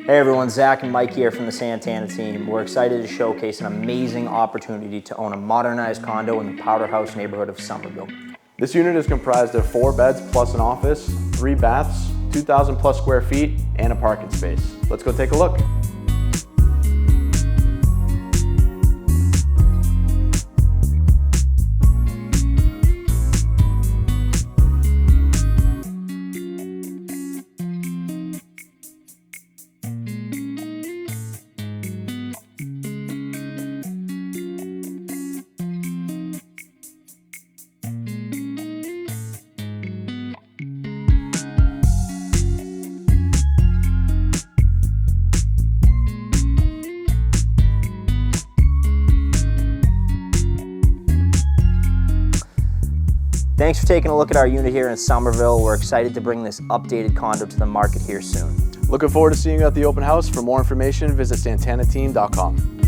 Hey everyone, Zach and Mike here from the Santana team. We're excited to showcase an amazing opportunity to own a modernized condo in the Powderhouse neighborhood of Somerville. This unit is comprised of 4 beds plus an office, 3 baths, 2,000 plus square feet, and a parking space. Let's go take a look. Thanks for taking a look at our unit here in Somerville. We're excited to bring this updated condo to the market here soon. Looking forward to seeing you at the open house. For more information, visit santanateam.com.